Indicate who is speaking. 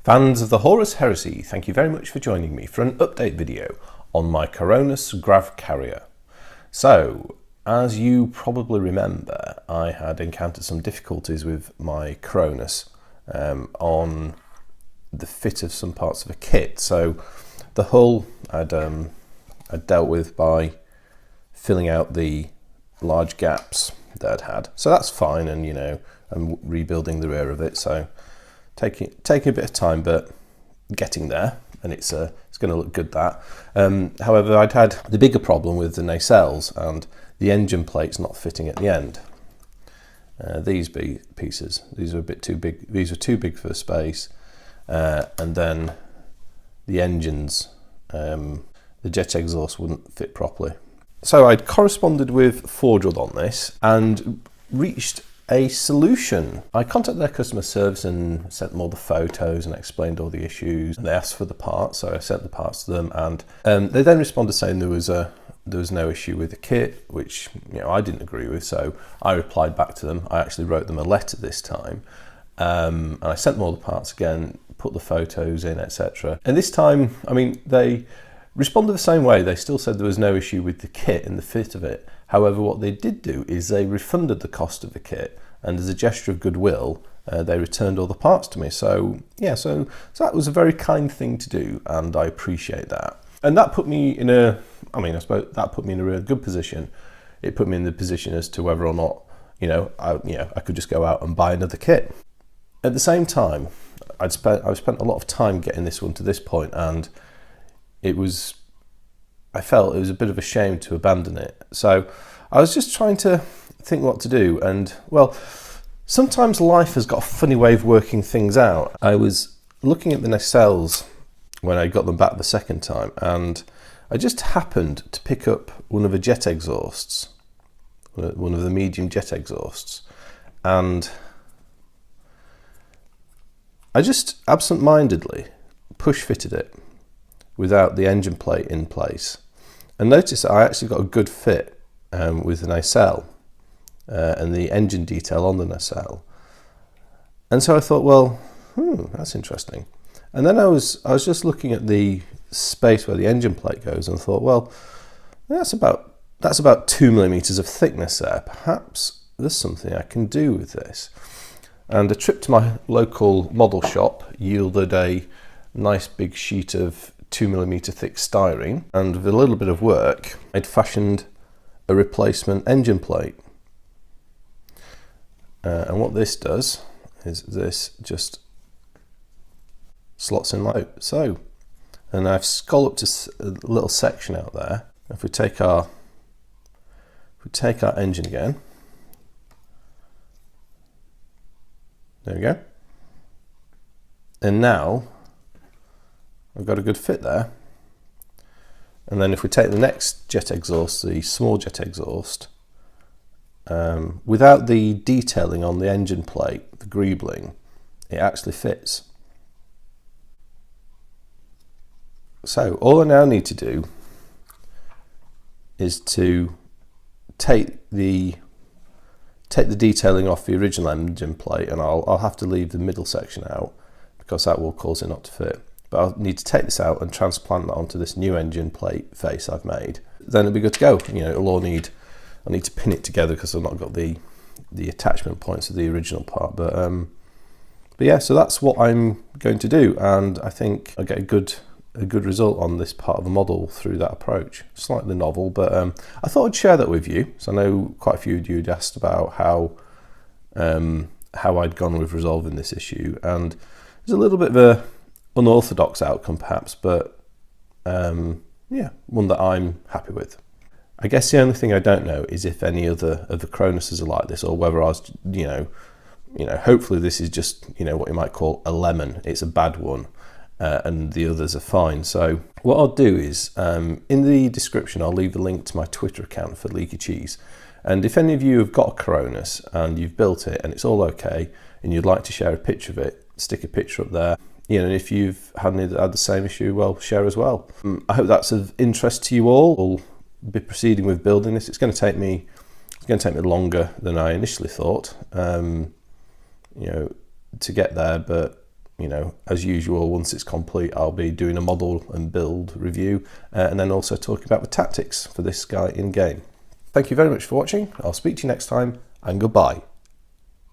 Speaker 1: Fans of the Horus Heresy, thank you very much for joining me for an update video on my Coronus Grav-Carrier. So, as you probably remember, I had encountered some difficulties with my Coronus on the fit of some parts of a kit. So, the hull I'd dealt with by filling out the large gaps that I'd had. So that's fine, and I'm rebuilding the rear of it, so taking a bit of time, but getting there, and it's going to look good. That however, I'd had the bigger problem with the nacelles and the engine plates not fitting at the end. These pieces, these are a bit too big. These were too big for the space, and then the engines, the jet exhaust wouldn't fit properly. So I'd corresponded with Fordred on this and reached a solution. I contacted their customer service and sent them all the photos and explained all the issues. And they asked for the parts, so I sent the parts to them, and they then responded saying there was no issue with the kit, which I didn't agree with. So I replied back to them. I actually wrote them a letter this time, and I sent them all the parts again, put the photos in, etc. And this time, they responded the same way. They still said there was no issue with the kit and the fit of it. However, what they did do is they refunded the cost of the kit, and as a gesture of goodwill, they returned all the parts to me. So yeah, so that was a very kind thing to do, and I appreciate that. And that put me in I suppose that put me in a really good position. It put me in the position as to whether or not I could just go out and buy another kit. At the same time, I've spent a lot of time getting this one to this point, and I felt it was a bit of a shame to abandon it. So I was just trying to think what to do, and well, sometimes life has got a funny way of working things out. I was looking at the nacelles when I got them back the second time, and I just happened to pick up one of the jet exhausts, one of the medium jet exhausts, and I just absent-mindedly push-fitted it without the engine plate in place, and notice that I actually got a good fit with the nacelle and the engine detail on the nacelle. And so I thought, well, that's interesting. And then I was just looking at the space where the engine plate goes, and thought, well, that's about 2 millimeters of thickness there. Perhaps there's something I can do with this. And a trip to my local model shop yielded a nice big sheet of 2 millimeter thick styrene, and with a little bit of work, I'd fashioned a replacement engine plate. And what this does is this just slots in like so. And I've scalloped a little section out there. If we take our engine again, there we go. And now I've got a good fit there. And then if we take the next jet exhaust, the small jet exhaust, without the detailing on the engine plate, the greebling, it actually fits. So all I now need to do is to take the detailing off the original engine plate, and I'll have to leave the middle section out because that will cause it not to fit. But I'll need to take this out and transplant that onto this new engine plate face I've made. Then it'll be good to go. I'll need to pin it together because I've not got the attachment points of the original part. But yeah, so that's what I'm going to do, and I think I'll get a good result on this part of the model through that approach. Slightly novel, but I thought I'd share that with you. So I know quite a few of you had asked about how I'd gone with resolving this issue, and there's a little bit of a unorthodox outcome perhaps, but yeah, one that I'm happy with. I guess the only thing I don't know is if any other of the Cronuses are like this, or whether I was, hopefully this is just, what you might call a lemon. It's a bad one, and the others are fine. So what I'll do is, in the description, I'll leave a link to my Twitter account for Leakycheese. And if any of you have got a Coronus and you've built it and it's all okay, and you'd like to share a picture of it, stick a picture up there. And if you've had the same issue, well, share as well. I hope that's of interest to you all. We'll be proceeding with building this. It's going to take me longer than I initially thought, to get there, but you know, as usual, once it's complete, I'll be doing a model and build review, and then also talking about the tactics for this guy in game. Thank you very much for watching. I'll speak to you next time, and goodbye.